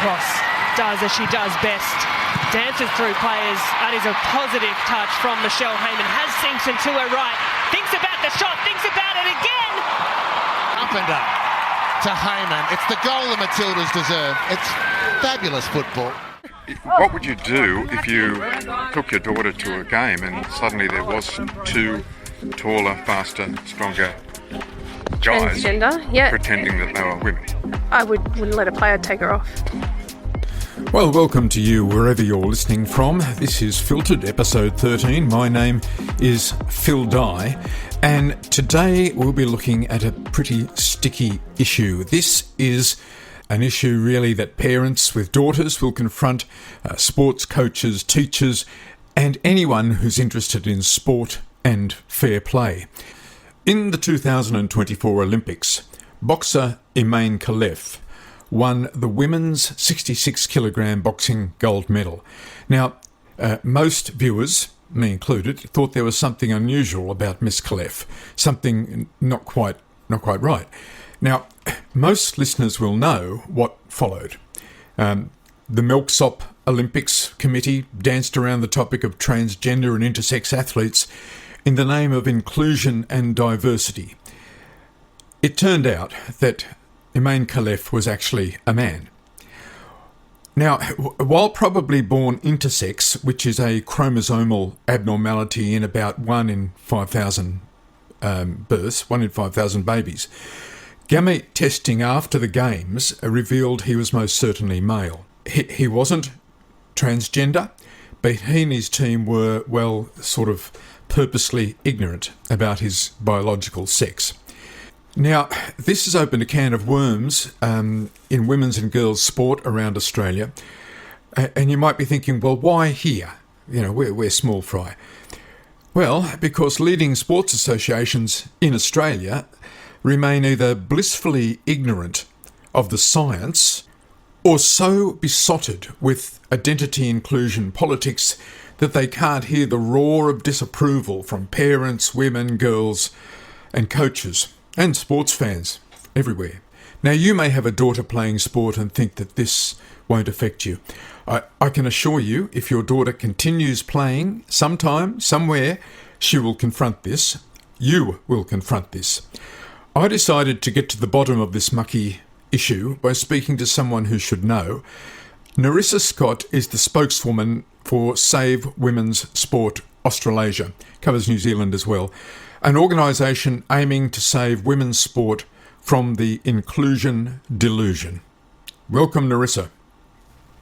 Cross does as she does best. Dances through players. That is a positive touch from Michelle Heyman. Has Simpson to her right. Thinks about the shot. Thinks about it again. Up and up to Heyman. It's the goal the Matildas deserve. It's fabulous football. What would you do if you took your daughter to a game and suddenly there was two taller, faster, stronger guys pretending that they were women? I wouldn't let a player take her off. Well, welcome to you wherever you're listening from. This is Filtered, episode 13. My name is Phil Dye, and today we'll be looking at a pretty sticky issue. This is an issue really that parents with daughters will confront, sports coaches, teachers, and anyone who's interested in sport and fair play. In the 2024 Olympics, boxer Imane Khalif won the women's 66-kilogram boxing gold medal. Now, most viewers, me included, thought there was something unusual about Miss Khalif, something not quite right. Now, most listeners will know what followed. The Milksop Olympics Committee danced around the topic of transgender and intersex athletes in the name of inclusion and diversity. It turned out that Imane Khalif was actually a man. Now, while probably born intersex, which is a chromosomal abnormality in about 1 in 5,000 births, 1 in 5,000 babies, gamete testing after the Games revealed he was most certainly male. He wasn't transgender, but he and his team were, well, sort of purposely ignorant about his biological sex. Now, this has opened a can of worms in women's and girls' sport around Australia. And you might be thinking, well, why here? You know, we're small fry. Well, because leading sports associations in Australia remain either blissfully ignorant of the science or so besotted with identity inclusion politics that they can't hear the roar of disapproval from parents, women, girls, and coaches. And sports fans everywhere. Now, you may have a daughter playing sport and think that this won't affect you. I can assure you, if your daughter continues playing, sometime, somewhere, she will confront this. You will confront this. I decided to get to the bottom of this mucky issue by speaking to someone who should know. Nerissa Scott is the spokeswoman for Save Women's Sport Australasia, covers New Zealand as well, an organisation aiming to save women's sport from the inclusion delusion. Welcome, Nerissa.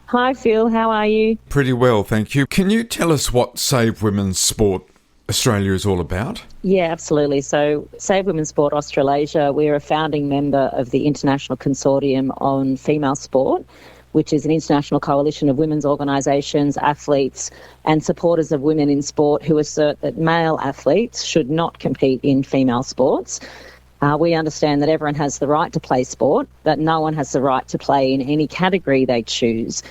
Hi, Phil. How are you? Pretty well, thank you. Can you tell us what Save Women's Sport Australia is all about? Yeah, absolutely. So Save Women's Sport Australasia, we're a founding member of the International Consortium on Female Sport, which is an international coalition of women's organisations, athletes and supporters of women in sport who assert that male athletes should not compete in female sports. We understand that everyone has the right to play sport, but no one has the right to play in any category they choose.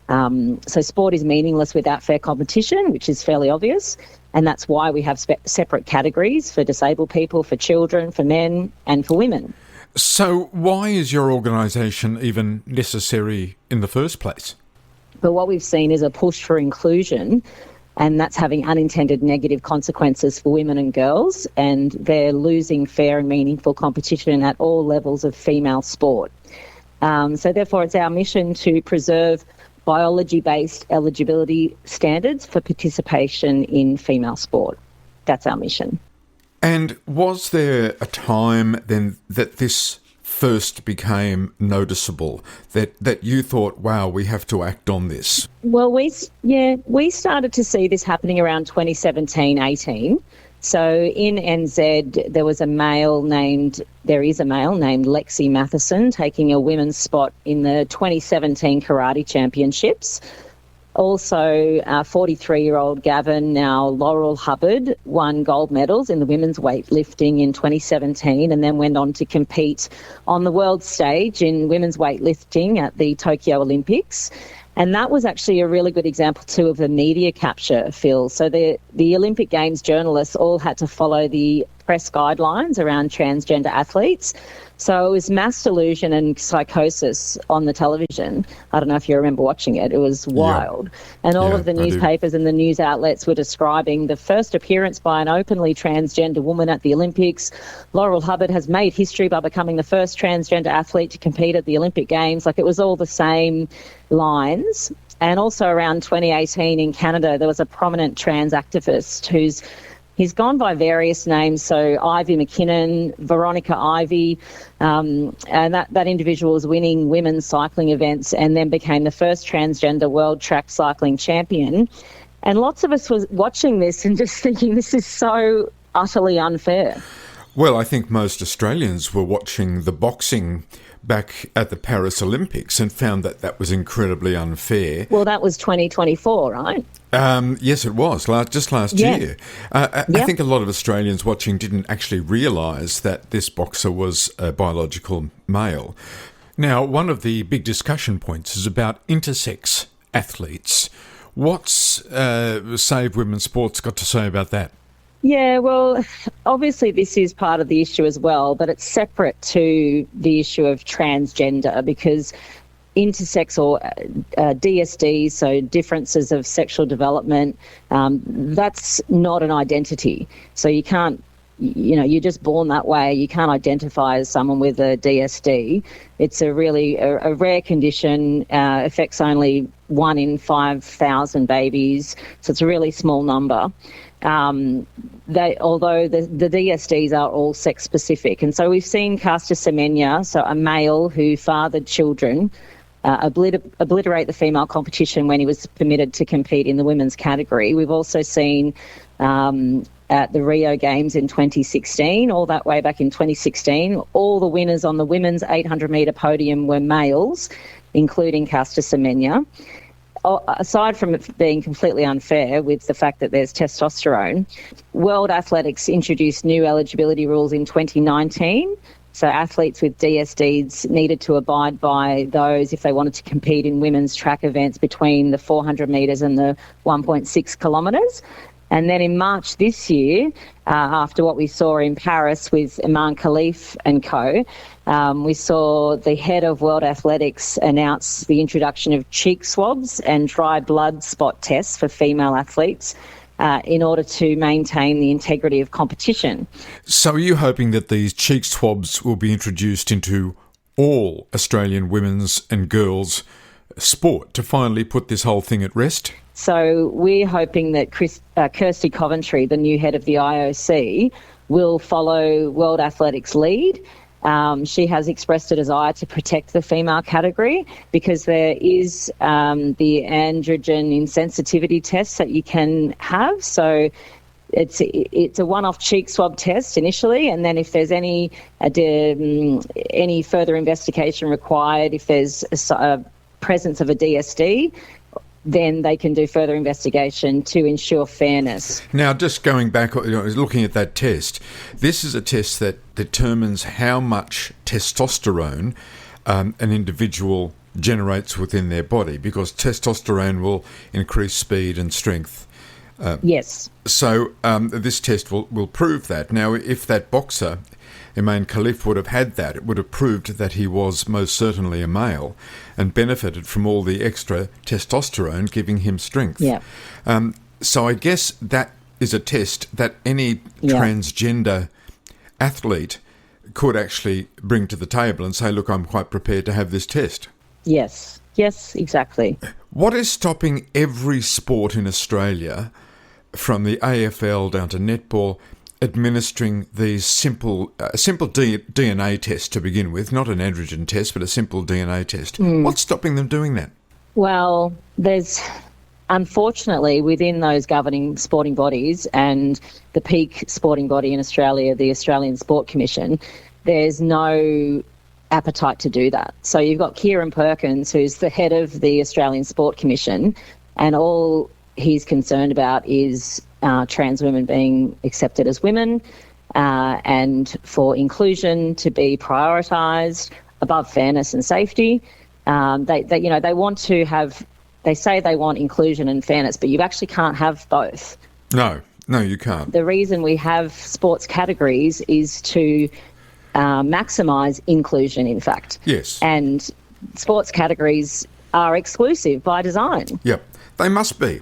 So sport is meaningless without fair competition, which is fairly obvious, and that's why we have separate categories for disabled people, for children, for men and for women. So why is your organisation even necessary in the first place? But what we've seen is a push for inclusion, and that's having unintended negative consequences for women and girls, and they're losing fair and meaningful competition at all levels of female sport. So therefore it's our mission to preserve biology-based eligibility standards for participation in female sport. That's our mission. And was there a time then that this first became noticeable, that you thought, wow, we have to act on this? Well, we started to see this happening around 2017-18. So in NZ, there is a male named Lexi Matheson taking a women's spot in the 2017 Karate Championships. Also, 43-year-old Gavin, now Laurel Hubbard, won gold medals in the women's weightlifting in 2017 and then went on to compete on the world stage in women's weightlifting at the Tokyo Olympics. And that was actually a really good example too of the media capture, Phil. So the Olympic Games journalists all had to follow the press guidelines around transgender athletes. So it was mass delusion and psychosis on the television. I don't know if you remember watching it. It was wild. Yeah. And all of the newspapers and the news outlets were describing the first appearance by an openly transgender woman at the Olympics. Laurel Hubbard has made history by becoming the first transgender athlete to compete at the Olympic Games. Like, it was all the same lines. And also around 2018 in Canada, there was a prominent trans activist he's gone by various names, so Ivy McKinnon, Veronica Ivy, and that individual was winning women's cycling events and then became the first transgender world track cycling champion. And lots of us was watching this and just thinking, this is so utterly unfair. Well, I think most Australians were watching the boxing back at the Paris Olympics and found that that was incredibly unfair. Well, that was 2024, right? Yes, it was, just last year. I think a lot of Australians watching didn't actually realise that this boxer was a biological male. Now, one of the big discussion points is about intersex athletes. What's Save Women's Sports got to say about that? Yeah, well, obviously this is part of the issue as well, but it's separate to the issue of transgender, because intersex or DSD, so differences of sexual development, that's not an identity. So you can't, you're just born that way. You can't identify as someone with a DSD. It's a really a rare condition, affects only 1 in 5,000 babies, so it's a really small number. Although the DSDs are all sex specific. And so we've seen Caster Semenya, so a male who fathered children, obliterate the female competition when he was permitted to compete in the women's category. We've also seen at the Rio Games in 2016, all that way back in 2016, all the winners on the women's 800-metre podium were males, including Caster Semenya. Aside from it being completely unfair with the fact that there's testosterone, World Athletics introduced new eligibility rules in 2019. So athletes with DSDs needed to abide by those if they wanted to compete in women's track events between the 400 metres and the 1.6 kilometres. And then in March this year, after what we saw in Paris with Iman Khalif and co., we saw the head of World Athletics announce the introduction of cheek swabs and dry blood spot tests for female athletes in order to maintain the integrity of competition. So are you hoping that these cheek swabs will be introduced into all Australian women's and girls' sport to finally put this whole thing at rest? So we're hoping that Kirsty Coventry, the new head of the IOC, will follow World Athletics' lead. She has expressed a desire to protect the female category because there is the androgen insensitivity test that you can have. So it's a one-off cheek swab test initially, and then if there's any further investigation required, if there's a presence of a DSD, then they can do further investigation to ensure fairness. Now, just going back, looking at that test, this is a test that determines how much testosterone an individual generates within their body, because testosterone will increase speed and strength. Yes. So this test will prove that. Now, if that boxer, Iman Khalif, would have had that, it would have proved that he was most certainly a male and benefited from all the extra testosterone giving him strength. Yeah. So I guess that is a test that any transgender athlete could actually bring to the table and say, look, I'm quite prepared to have this test. Yes, exactly. What is stopping every sport in Australia, from the AFL down to netball, administering these simple DNA tests to begin with, not an androgen test, but a simple DNA test? What's stopping them doing that? Well, there's, unfortunately, within those governing sporting bodies and the peak sporting body in Australia, the Australian Sport Commission, there's no appetite to do that. So you've got Kieran Perkins, who's the head of the Australian Sport Commission, and all he's concerned about is trans women being accepted as women and for inclusion to be prioritised above fairness and safety. They want to have they say they want inclusion and fairness, but you actually can't have both. No, you can't. The reason we have sports categories is to maximise inclusion, in fact. Yes. And sports categories are exclusive by design. Yep, they must be.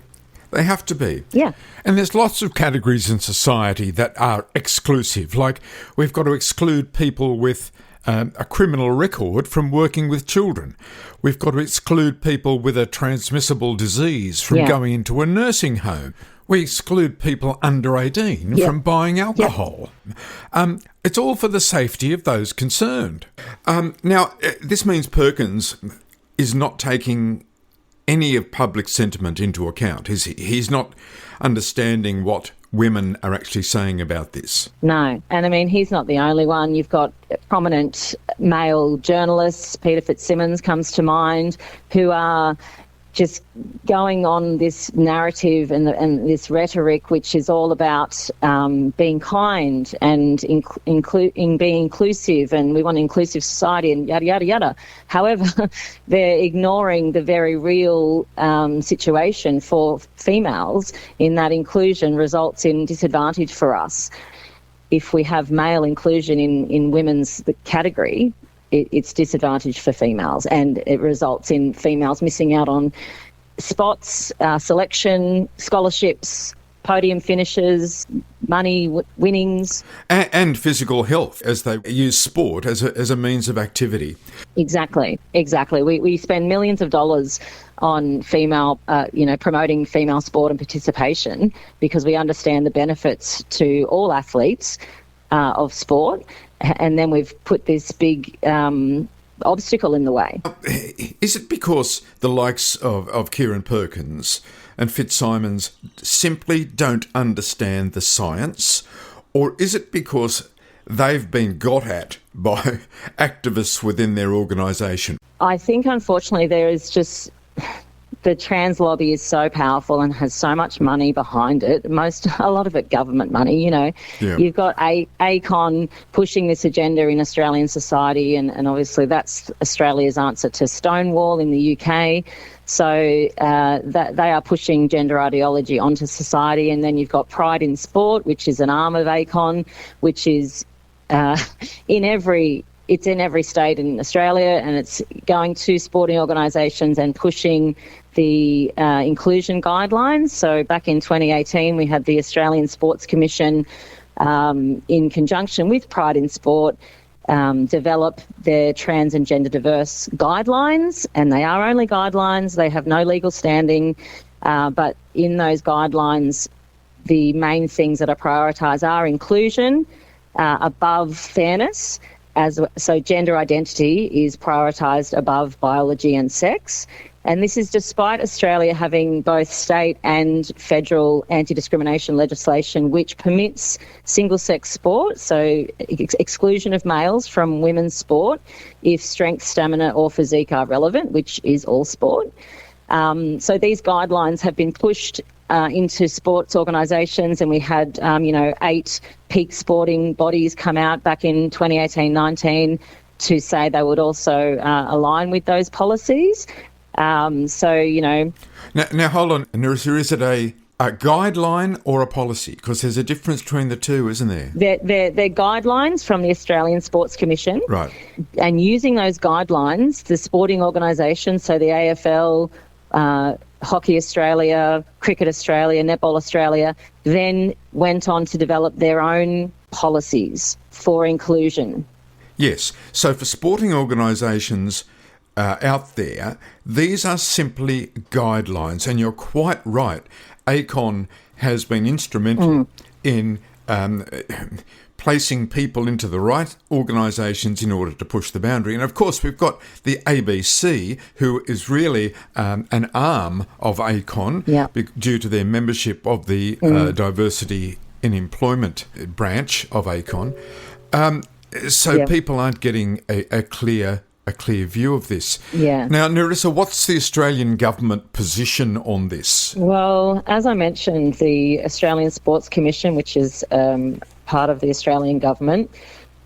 They have to be. Yeah. And there's lots of categories in society that are exclusive. Like, we've got to exclude people with a criminal record from working with children. We've got to exclude people with a transmissible disease from going into a nursing home. We exclude people under 18 from buying alcohol. It's all for the safety of those concerned. Now, this means Perkins is not taking any of public sentiment into account. He's not understanding what women are actually saying about this. No, and I mean, he's not the only one. You've got prominent male journalists, Peter Fitzsimmons comes to mind, who are just going on this narrative and this rhetoric, which is all about being kind and being inclusive, and we want an inclusive society and yada, yada, yada. However, they're ignoring the very real situation for females in that inclusion results in disadvantage for us. If we have male inclusion in women's category, it's disadvantage for females, and it results in females missing out on spots, selection, scholarships, podium finishes, money winnings. And physical health, as they use sport as a means of activity. Exactly. We spend millions of dollars on female, promoting female sport and participation because we understand the benefits to all athletes of sport. And then we've put this big obstacle in the way. Is it because the likes of Kieran Perkins and Fitzsimons simply don't understand the science? Or is it because they've been got at by activists within their organisation? I think, unfortunately, there is just... The trans lobby is so powerful and has so much money behind it. A lot of it government money, Yeah. You've got ACON pushing this agenda in Australian society, and obviously that's Australia's answer to Stonewall in the UK. So that they are pushing gender ideology onto society. And then you've got Pride in Sport, which is an arm of ACON, which is in every state in Australia, and it's going to sporting organisations and pushing the inclusion guidelines. So back in 2018, we had the Australian Sports Commission, in conjunction with Pride in Sport, develop their trans and gender diverse guidelines, and they are only guidelines. They have no legal standing, but in those guidelines, the main things that are prioritised are inclusion above fairness. So gender identity is prioritised above biology and sex. And this is despite Australia having both state and federal anti-discrimination legislation which permits single-sex sport, so exclusion of males from women's sport if strength, stamina or physique are relevant, which is all sport. So these guidelines have been pushed into sports organisations, and we had 8 peak sporting bodies come out back in 2018-19 to say they would also align with those policies. Now hold on, Nerissa, is it a guideline or a policy? Because there's a difference between the two, isn't there? They're guidelines from the Australian Sports Commission. Right. And using those guidelines, the sporting organisations, so the AFL, Hockey Australia, Cricket Australia, Netball Australia, then went on to develop their own policies for inclusion. Yes. So for sporting organisations out there, these are simply guidelines, and you're quite right. ACON has been instrumental in placing people into the right organisations in order to push the boundary. And of course, we've got the ABC, who is really an arm of ACON due to their membership of the Diversity in Employment branch of ACON. People aren't getting a clear view of this. Yeah. Now, Nerissa, what's the Australian government position on this? Well, as I mentioned, the Australian Sports Commission, which is part of the Australian government,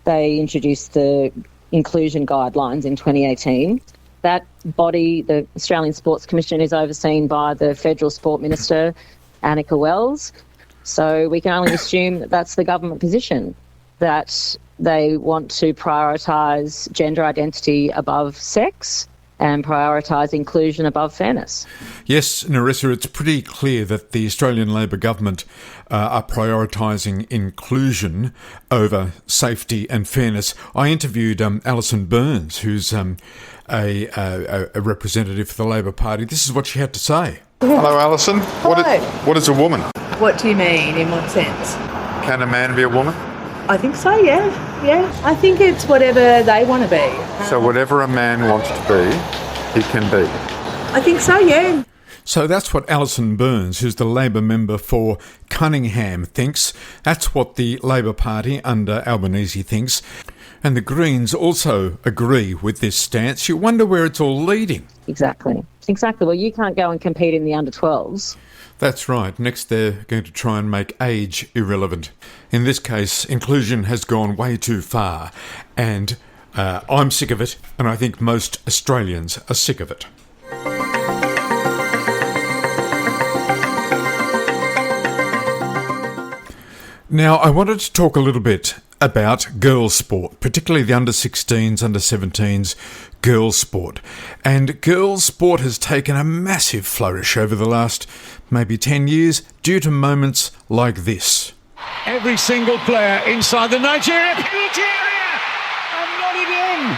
they introduced the inclusion guidelines in 2018. That body, the Australian Sports Commission, is overseen by the Federal Sport Minister, Annika Wells. So we can only assume that that's the government position, that they want to prioritise gender identity above sex and prioritise inclusion above fairness. Yes, Nerissa, it's pretty clear that the Australian Labor government are prioritising inclusion over safety and fairness. I interviewed Alison Byrnes, who's a representative for the Labor Party. This is what she had to say. Hello, Alison. Hello. What is a woman? What do you mean? In what sense? Can a man be a woman? I think so, yeah. Yeah. I think it's whatever they want to be. So whatever a man wants to be, he can be. I think so, yeah. So that's what Alison Byrnes, who's the Labor member for Cunningham, thinks. That's what the Labor Party under Albanese thinks. And the Greens also agree with this stance. You wonder where it's all leading. Exactly. Well, you can't go and compete in the under-12s. That's right. Next, they're going to try and make age irrelevant. In this case, inclusion has gone way too far, and I'm sick of it, and I think most Australians are sick of it. Now, I wanted to talk a little bit about girls' sport, particularly the under-16s, under-17s girls' sport. And girls' sport has taken a massive flourish over the last maybe 10 years due to moments like this. Every single player inside the Nigeria penalty area and not it in.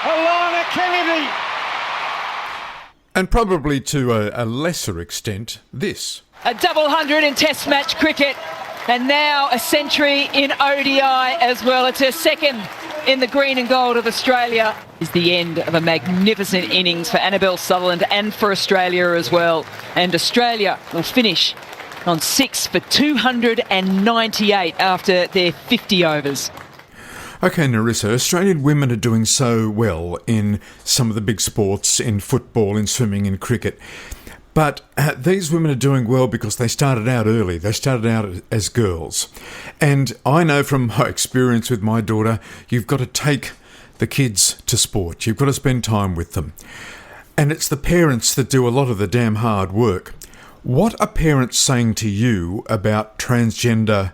Alana Kennedy. And probably to a lesser extent, this. A double hundred in Test match cricket, and now a century in ODI as well. It's her second in the green and gold of Australia. Is the end of a magnificent innings for Annabelle Sutherland and for Australia as well. And Australia will finish on 6 for 298 after their 50 overs. OK, Nerissa, Australian women are doing so well in some of the big sports, in football, in swimming, in cricket. But these women are doing well because they started out early. They started out as girls. And I know from my experience with my daughter, you've got to take the kids to sport. You've got to spend time with them. And it's the parents that do a lot of the damn hard work. What are parents saying to you about transgender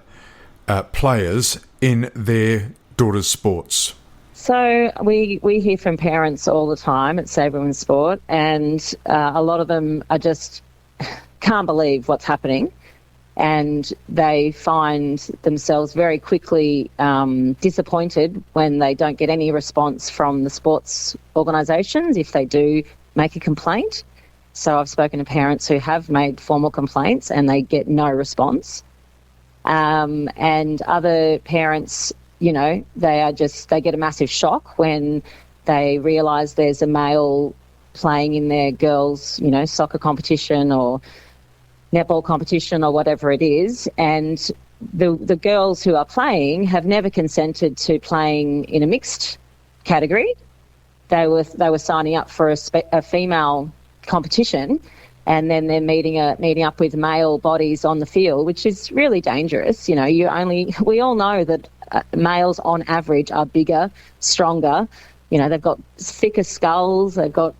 players in their daughters' sports? So we hear from parents all the time at Save Women's Sport, and a lot of them are just can't believe what's happening, and they find themselves very quickly disappointed when they don't get any response from the sports organisations if they do make a complaint. So I've spoken to parents who have made formal complaints and they get no response. And other parents, you know, they get a massive shock when they realise there's a male playing in their girls', you know, soccer competition or netball competition or whatever it is, and the girls who are playing have never consented to playing in a mixed category. They were signing up for a female competition, and then they're meeting up with male bodies on the field, which is really dangerous. You know, we all know that males on average are bigger, stronger. You know, they've got thicker skulls, they've got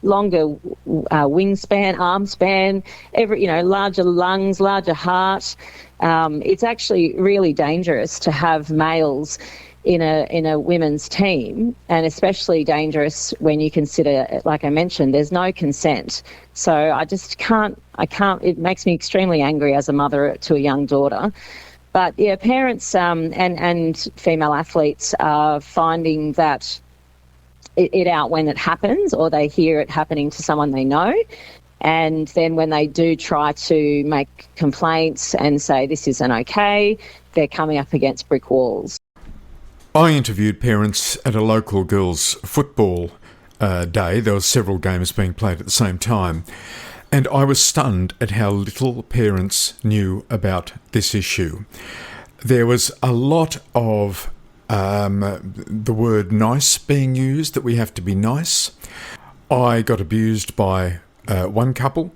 longer wingspan, arm span, larger lungs, larger heart. It's actually really dangerous to have males in a women's team, and especially dangerous when you consider, like I mentioned, there's no consent. So I can't, it makes me extremely angry as a mother to a young daughter. But yeah, parents and female athletes are finding that it out when it happens, or they hear it happening to someone they know. And then when they do try to make complaints and say this isn't okay, they're coming up against brick walls. I interviewed parents at a local girls' football day. There were several games being played at the same time. And I was stunned at how little parents knew about this issue. There was a lot of the word nice being used, that we have to be nice. I got abused by one couple.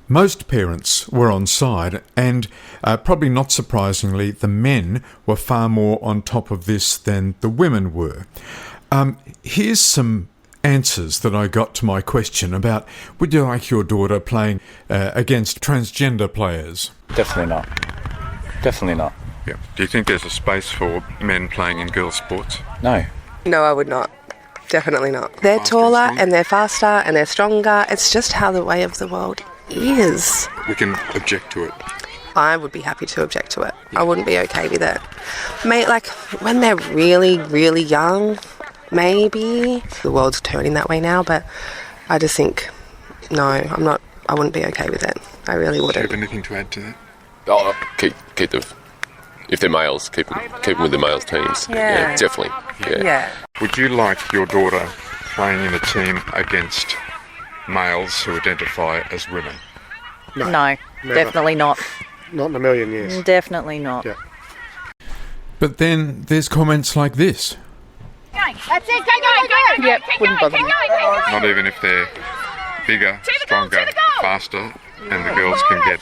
Most parents were on side, and probably not surprisingly, the men were far more on top of this than the women were. Here's some answers that I got to my question about would you like your daughter playing against transgender players? Definitely not. Definitely not. Yeah. Do you think there's a space for men playing in girls' sports? No. No, I would not. Definitely not. They're taller and they're faster and they're stronger. It's just how the way of the world is. We can object to it. I would be happy to object to it. I wouldn't be okay with it. Mate, like, when they're really, really young, maybe. The world's turning that way now, but I just think, no, I wouldn't be okay with it. I really wouldn't. Do you have anything to add to that? Oh, keep them. If they're males, keep them with the males teams. Yeah. Definitely. Yeah. Would you like your daughter playing in a team against males who identify as women? No, definitely not. Not in a million years. Definitely not. Yeah. But then there's comments like this. That's it, go. Yep, wouldn't bother me. Not even if they're bigger, stronger, faster, and the girls can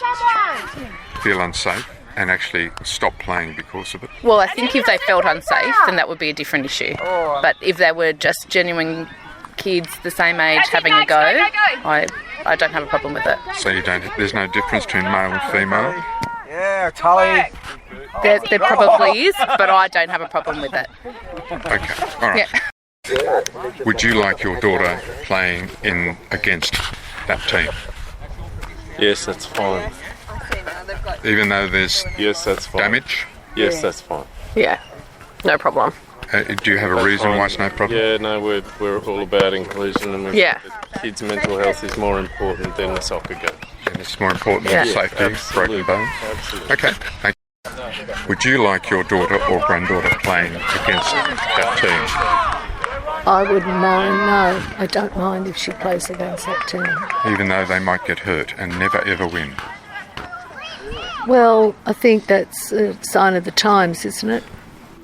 feel unsafe and actually stop playing because of it? Well, I think if they felt unsafe, then that would be a different issue. But if they were just genuine kids the same age having a go, I don't have a problem with it. So there's no difference between male and female? Yeah, Tully. There probably is, but I don't have a problem with it. Okay, all right. Yeah. Would you like your daughter playing against that team? Yes, that's fine. Even though there's that's fine. damage? Yes, that's fine. Yeah, no problem. Do you have a reason why it's no problem? Yeah, no, we're all about inclusion, and Yeah. kids' mental health is more important than the soccer game. And it's more important than safety, broken bones? Absolutely. Okay, thank you. Would you like your daughter or granddaughter playing against that team? I wouldn't mind, no. I don't mind if she plays against that team. Even though they might get hurt and never ever win? Well, I think that's a sign of the times, isn't it?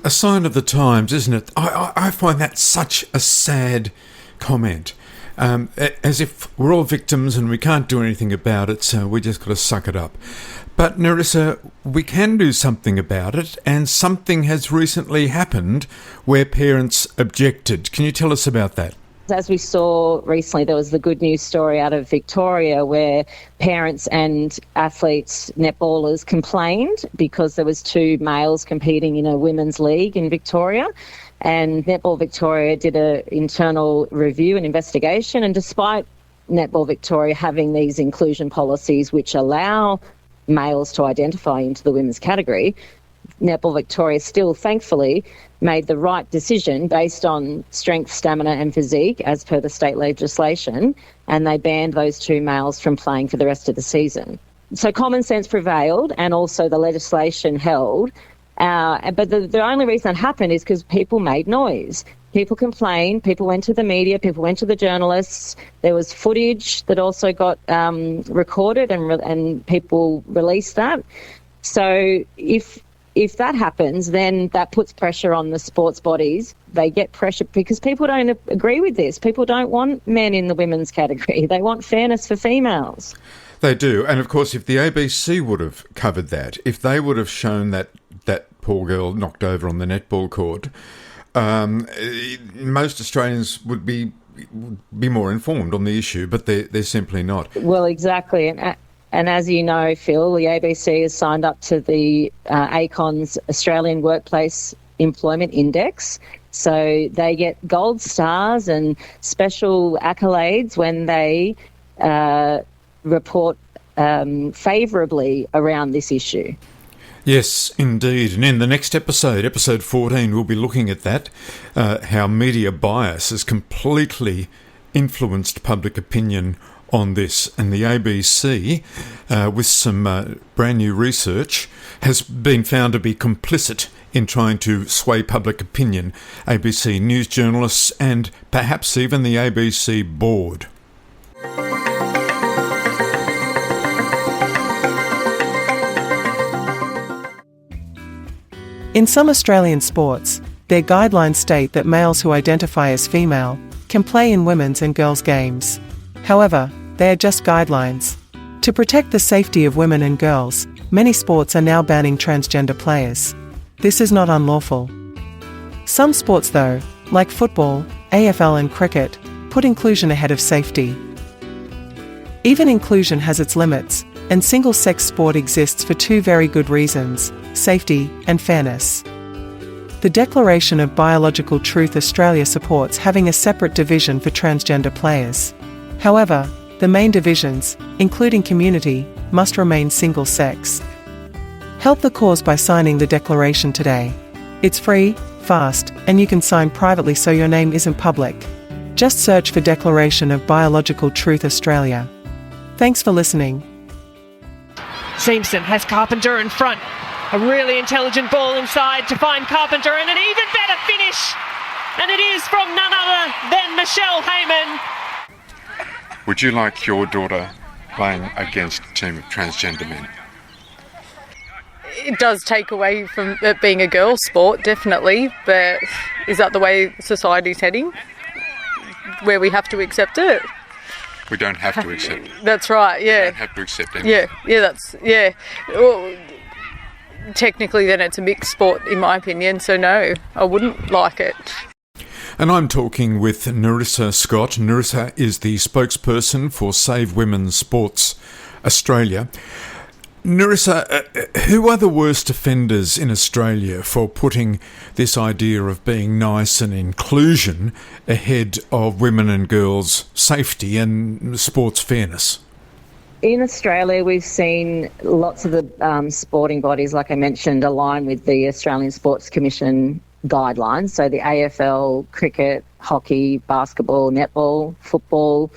A sign of the times, isn't it? I find that such a sad comment. As if we're all victims and we can't do anything about it, so we just got to suck it up. But Nerissa, we can do something about it, and something has recently happened where parents objected. Can you tell us about that? As we saw recently, there was the good news story out of Victoria where parents and athletes, netballers, complained because there was 2 males competing in a women's league in Victoria. And Netball Victoria did an internal review and investigation, and despite Netball Victoria having these inclusion policies which allow males to identify into the women's category, Netball Victoria still, thankfully, made the right decision based on strength, stamina and physique as per the state legislation, and they banned those 2 males from playing for the rest of the season. So common sense prevailed and also the legislation held. But the only reason that happened is because people made noise. People complained, people went to the media, people went to the journalists. There was footage that also got recorded and people released that. So if that happens, then that puts pressure on the sports bodies. They get pressure because people don't agree with this. People don't want men in the women's category. They want fairness for females. They do. And of course, if the ABC would have covered that, if they would have shown that poor girl knocked over on the netball court, most Australians would be more informed on the issue, but they're simply not. Well, exactly. And as you know, Phil, the ABC has signed up to the ACON's Australian Workplace Employment Index. So they get gold stars and special accolades when they report favourably around this issue. Yes, indeed. And in the next episode, episode 14, we'll be looking at that, how media bias has completely influenced public opinion on this. And the ABC, with some brand new research, has been found to be complicit in trying to sway public opinion. ABC news journalists and perhaps even the ABC board. In some Australian sports, their guidelines state that males who identify as female can play in women's and girls' games. However, they are just guidelines. To protect the safety of women and girls, many sports are now banning transgender players. This is not unlawful. Some sports, though, like football, AFL and cricket, put inclusion ahead of safety. Even inclusion has its limits, and single-sex sport exists for two very good reasons: safety and fairness. The Declaration of Biological Truth Australia supports having a separate division for transgender players. However, the main divisions, including community, must remain single-sex. Help the cause by signing the declaration today. It's free, fast, and you can sign privately so your name isn't public. Just search for Declaration of Biological Truth Australia. Thanks for listening. Simpson has Carpenter in front. A really intelligent ball inside to find Carpenter, and an even better finish. And it is from none other than Michelle Heyman. Would you like your daughter playing against a team of transgender men? It does take away from it being a girls' sport, definitely, but is that the way society's heading? Where we have to accept it? We don't have to accept it. That's right, yeah. We don't have to accept anything. Yeah. Well, technically then it's a mixed sport in my opinion, so no, I wouldn't like it. And I'm talking with Nerissa Scott. Nerissa is the spokesperson for Save Women's Sports Australia. Nerissa, who are the worst offenders in Australia for putting this idea of being nice and inclusion ahead of women and girls' safety and sports fairness? In Australia, we've seen lots of the sporting bodies, like I mentioned, align with the Australian Sports Commission guidelines. So the AFL, cricket, hockey, basketball, netball, football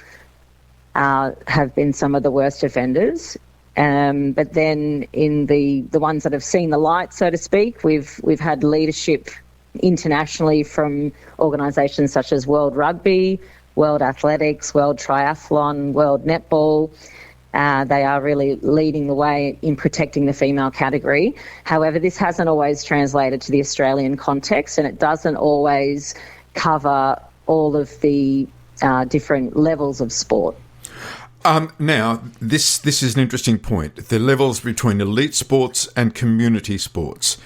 have been some of the worst offenders. But then in the ones that have seen the light, so to speak, we've had leadership internationally from organisations such as World Rugby, World Athletics, World Triathlon, World Netball. They are really leading the way in protecting the female category. However, this hasn't always translated to the Australian context, and it doesn't always cover all of the different levels of sport. Now, this is an interesting point. The levels between elite sports and community sports.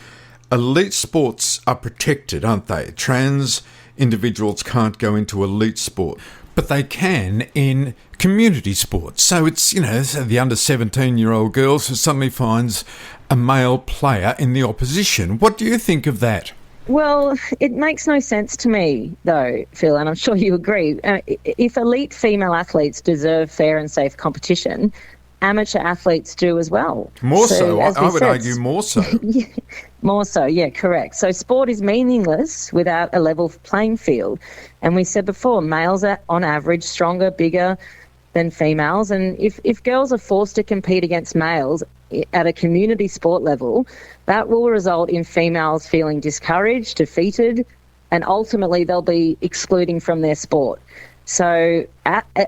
Elite sports are protected, aren't they? Trans individuals can't go into elite sport, but they can in community sports. So it's, the under 17-year-old girls who suddenly finds a male player in the opposition. What do you think of that? Well, it makes no sense to me, though, Phil, and I'm sure you agree. If elite female athletes deserve fair and safe competition, amateur athletes do as well. More so, I would argue more so. Yeah, more so, yeah, correct. So sport is meaningless without a level playing field. And we said before, males are on average stronger, bigger than females. And if girls are forced to compete against males at a community sport level, that will result in females feeling discouraged, defeated, and ultimately they'll be excluding from their sport. So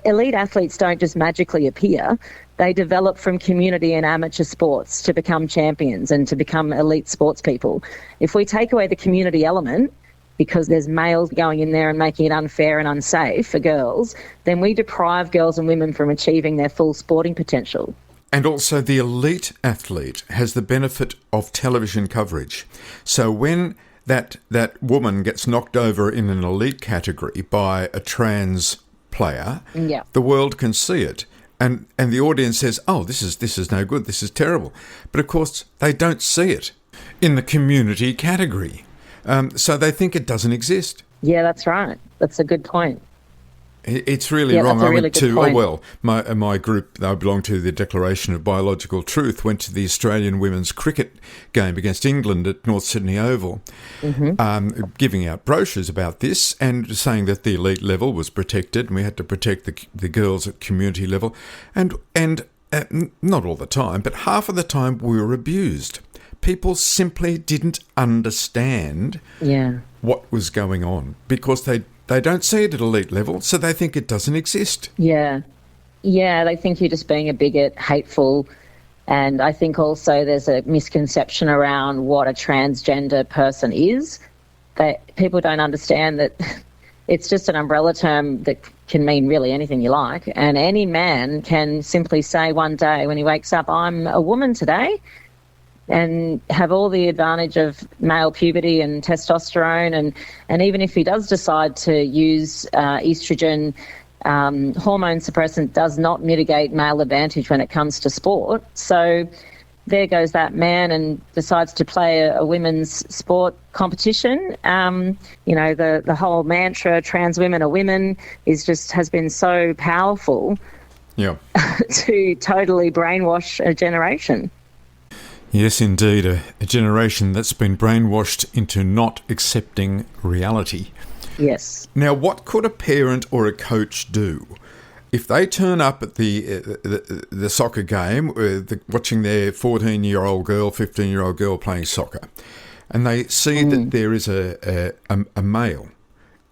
elite athletes don't just magically appear. They develop from community and amateur sports to become champions and to become elite sports people. If we take away the community element, because there's males going in there and making it unfair and unsafe for girls, then we deprive girls and women from achieving their full sporting potential. And also the elite athlete has the benefit of television coverage. So when that woman gets knocked over in an elite category by a trans player, the world can see it. And the audience says, oh, this is no good, this is terrible. But of course, they don't see it in the community category. So they think it doesn't exist. Yeah, that's right. That's a good point. It's really wrong. I went to, my group, I belong to the Declaration of Biological Truth, went to the Australian women's cricket game against England at North Sydney Oval, giving out brochures about this and saying that the elite level was protected and we had to protect the girls at community level. And not all the time, but half of the time we were abused. People simply didn't understand what was going on because they don't see it at elite level, so they think it doesn't exist. Yeah, they think you're just being a bigot, hateful, and I think also there's a misconception around what a transgender person is. That people don't understand that it's just an umbrella term that can mean really anything you like, and any man can simply say one day when he wakes up, I'm a woman today, and have all the advantage of male puberty and testosterone, and even if he does decide to use estrogen, hormone suppressant does not mitigate male advantage when it comes to sport. So there goes that man and decides to play a women's sport competition. The whole mantra, trans women are women, has been so powerful to totally brainwash a generation. Yes, indeed, a generation that's been brainwashed into not accepting reality. Yes. Now, what could a parent or a coach do if they turn up at the soccer game, watching their 14-year-old girl, 15-year-old girl playing soccer, and they see that there is a male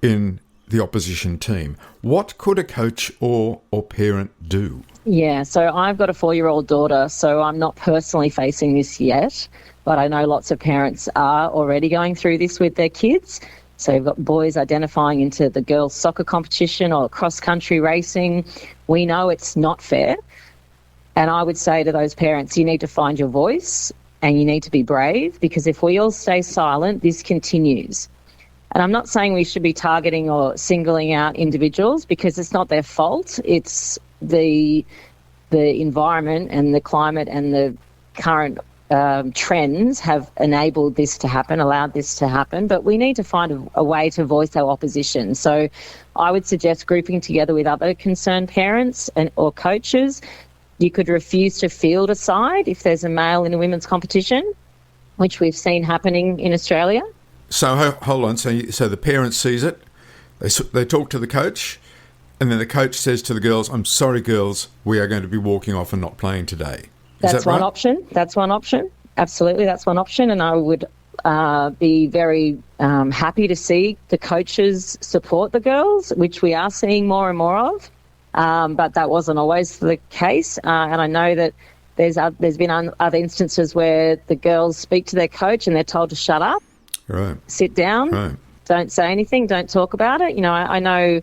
in the opposition team? What could a coach or parent do? Yeah, so I've got a 4-year-old daughter, so I'm not personally facing this yet, but I know lots of parents are already going through this with their kids. So you've got boys identifying into the girls' soccer competition or cross-country racing. We know it's not fair. And I would say to those parents, you need to find your voice and you need to be brave, because if we all stay silent, this continues. And I'm not saying we should be targeting or singling out individuals, because it's not their fault. It's the environment and the climate and the current trends have enabled this to happen, allowed this to happen, but we need to find a way to voice our opposition. So I would suggest grouping together with other concerned parents or coaches. You could refuse to field a side if there's a male in a women's competition, which we've seen happening in Australia. So hold on, so the parent sees it, they talk to the coach, and then the coach says to the girls, I'm sorry girls, we are going to be walking off and not playing today. That's one option. That's one option. Absolutely, that's one option. And I would be very happy to see the coaches support the girls, which we are seeing more and more of. But that wasn't always the case. And I know that there's been other instances where the girls speak to their coach and they're told to shut up, sit down, don't say anything, don't talk about it. I know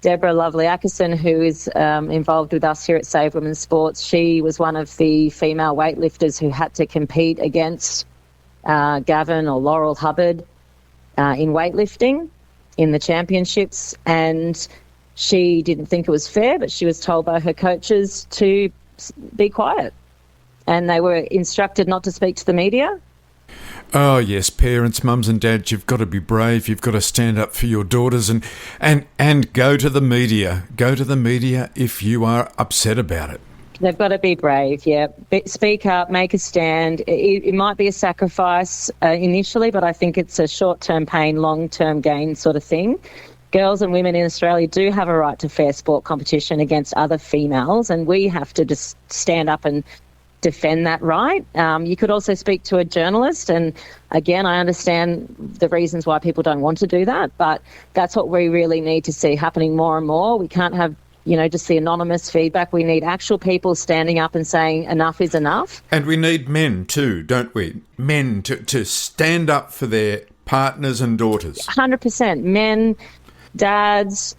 Deborah Lovely Ackerson, who is involved with us here at Save Women's Sports, she was one of the female weightlifters who had to compete against Gavin or Laurel Hubbard in weightlifting in the championships, and she didn't think it was fair, but she was told by her coaches to be quiet, and they were instructed not to speak to the media. Oh yes, parents, mums and dads, you've got to be brave. You've got to stand up for your daughters and go to the media. Go to the media if you are upset about it. They've got to be brave, yeah. Speak up, make a stand. It might be a sacrifice initially, but I think it's a short-term pain, long-term gain sort of thing. Girls and women in Australia do have a right to fair sport competition against other females, and we have to just stand up and defend that right. You could also speak to a journalist, and again, I understand the reasons why people don't want to do that, but that's what we really need to see happening more and more. We can't have, just the anonymous feedback. We need actual people standing up and saying enough is enough. And we need men too, don't we? Men to stand up for their partners and daughters. 100%. Men, dads,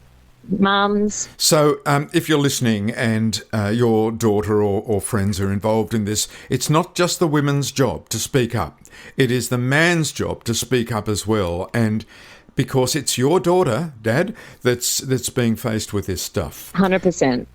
mums. So if you're listening and your daughter or friends are involved in this, it's not just the women's job to speak up. It is the man's job to speak up as well, and because it's your daughter, Dad, that's being faced with this stuff. 100%.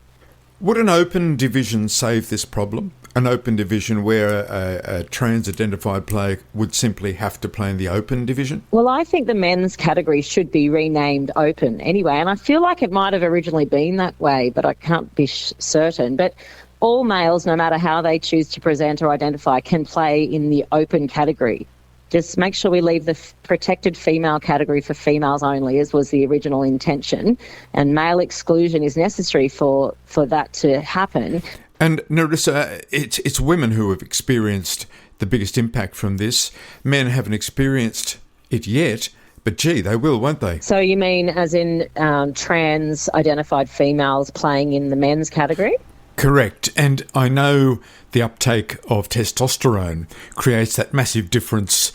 Would an open division save this problem? An open division where a trans-identified player would simply have to play in the open division? Well, I think the men's category should be renamed open anyway, and I feel like it might have originally been that way, but I can't be certain. But all males, no matter how they choose to present or identify, can play in the open category. Just make sure we leave the protected female category for females only, as was the original intention, and male exclusion is necessary for that to happen. And Nerissa, it's women who have experienced the biggest impact from this. Men haven't experienced it yet, but gee, they will, won't they? So you mean as in trans-identified females playing in the men's category? Correct. And I know the uptake of testosterone creates that massive difference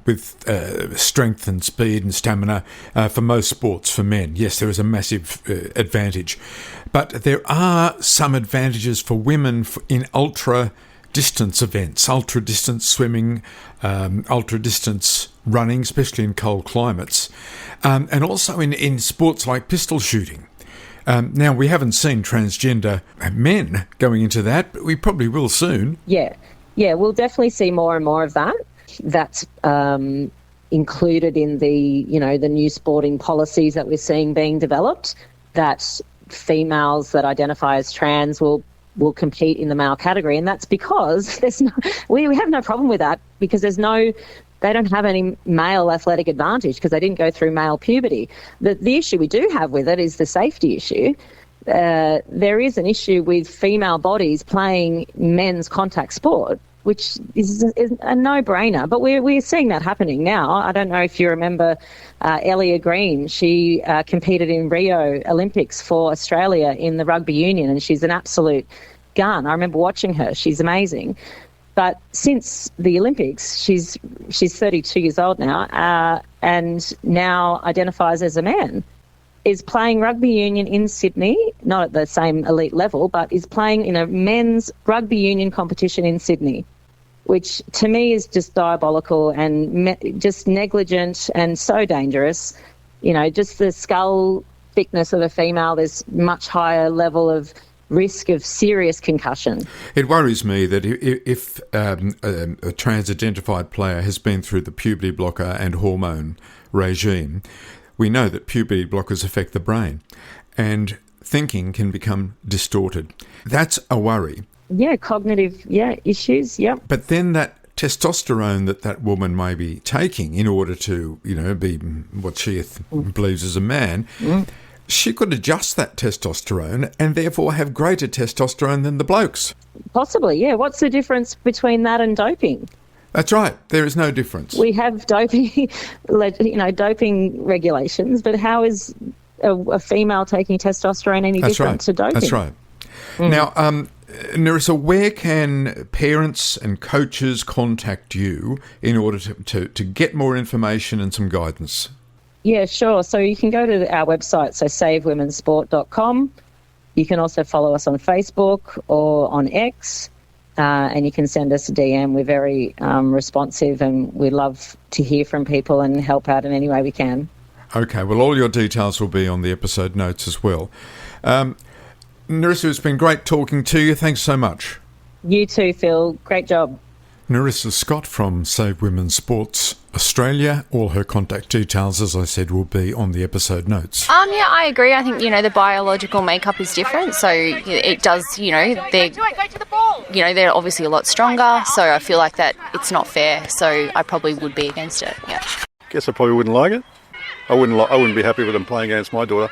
with strength and speed and stamina for most sports for men. Yes, there is a massive advantage. But there are some advantages for women in ultra distance events, ultra-distance swimming, ultra-distance running, especially in cold climates, and also in sports like pistol shooting. Now, we haven't seen transgender men going into that, but we probably will soon. Yeah, we'll definitely see more and more of that. That's included in the new sporting policies that we're seeing being developed, that females that identify as trans will compete in the male category, and that's because we have no problem with that, because they don't have any male athletic advantage because they didn't go through male puberty. The issue we do have with it is the safety issue. There is an issue with female bodies playing men's contact sport, which is a no-brainer, but we're seeing that happening now. I don't know if you remember Ellia Green. She competed in Rio Olympics for Australia in the rugby union, and she's an absolute gun. I remember watching her. She's amazing. But since the Olympics, she's 32 years old now, and now identifies as a man, is playing rugby union in Sydney, not at the same elite level, but is playing in a men's rugby union competition in Sydney, which to me is just diabolical and just negligent and so dangerous. Just the skull thickness of a female, there's much higher level of risk of serious concussion. It worries me that if a trans-identified player has been through the puberty blocker and hormone regime, we know that puberty blockers affect the brain and thinking can become distorted. That's a worry. Yeah, cognitive issues, But then that testosterone that woman may be taking in order to, be what she believes is a man, she could adjust that testosterone and therefore have greater testosterone than the blokes. Possibly, yeah. What's the difference between that and doping? That's right. There is no difference. We have doping, doping regulations, but how is a female taking testosterone any different to doping? That's right. Now, Nerissa, where can parents and coaches contact you in order to get more information and some guidance? Yeah, sure. So you can go to our website, so savewomensport.com. You can also follow us on Facebook or on X, and you can send us a DM. We're very responsive, and we love to hear from people and help out in any way we can. Okay, well, all your details will be on the episode notes as well. Nerissa, it's been great talking to you. Thanks so much. You too, Phil. Great job. Nerissa Scott from Save Women's Sports Australia. All her contact details, as I said, will be on the episode notes. Yeah, I agree. I think, the biological makeup is different. So it does, they're obviously a lot stronger. So I feel like that it's not fair. So I probably would be against it. Yeah. Guess I probably wouldn't like it. I wouldn't be happy with them playing against my daughter.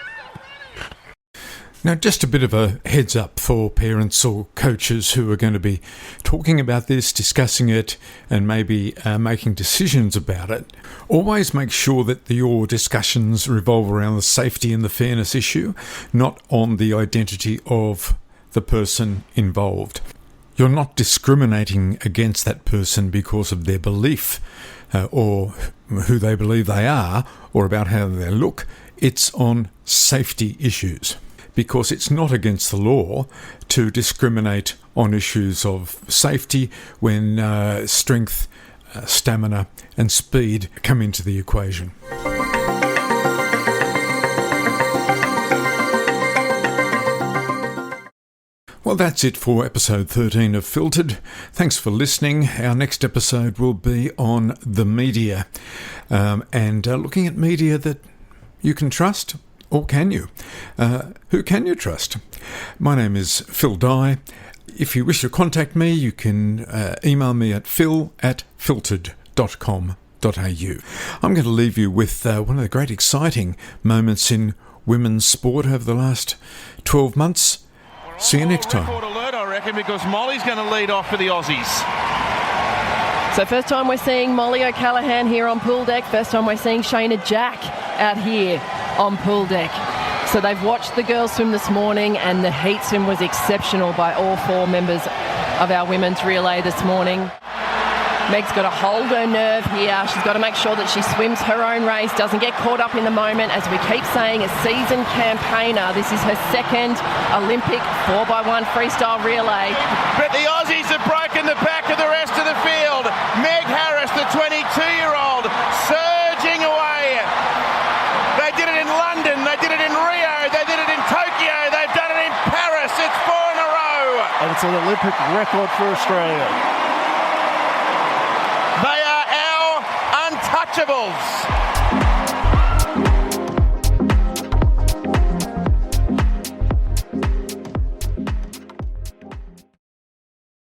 Now, just a bit of a heads up for parents or coaches who are going to be talking about this, discussing it, and maybe making decisions about it. Always make sure that your discussions revolve around the safety and the fairness issue, not on the identity of the person involved. You're not discriminating against that person because of their belief or who they believe they are or about how they look. It's on safety issues, because it's not against the law to discriminate on issues of safety when strength, stamina and speed come into the equation. Well, that's it for episode 13 of Filtered. Thanks for listening. Our next episode will be on the media and looking at media that you can trust. Or can you? Who can you trust? My name is Phil Dye. If you wish to contact me, you can email me at phil@filtered.com.au. I'm going to leave you with one of the great exciting moments in women's sport over the last 12 months. See you next time. Record alert, I reckon, because Molly's going to lead off for the Aussies. So first time we're seeing Molly O'Callaghan here on pool deck. First time we're seeing Shayna Jack out here on pool deck. So they've watched the girls swim this morning, and the heat swim was exceptional by all four members of our women's relay this morning. Meg's got to hold her nerve here. She's got to make sure that she swims her own race, doesn't get caught up in the moment. As we keep saying, a seasoned campaigner. This is her second Olympic 4x1 freestyle relay. But the Aussies have broken the back of the rest of the field. Meg Harris, the 22-year-old, surging away. They did it in London, they did it in Rio, they did it in Tokyo, they've done it in Paris. It's 4 in a row. And it's an Olympic record for Australia. They are our untouchables.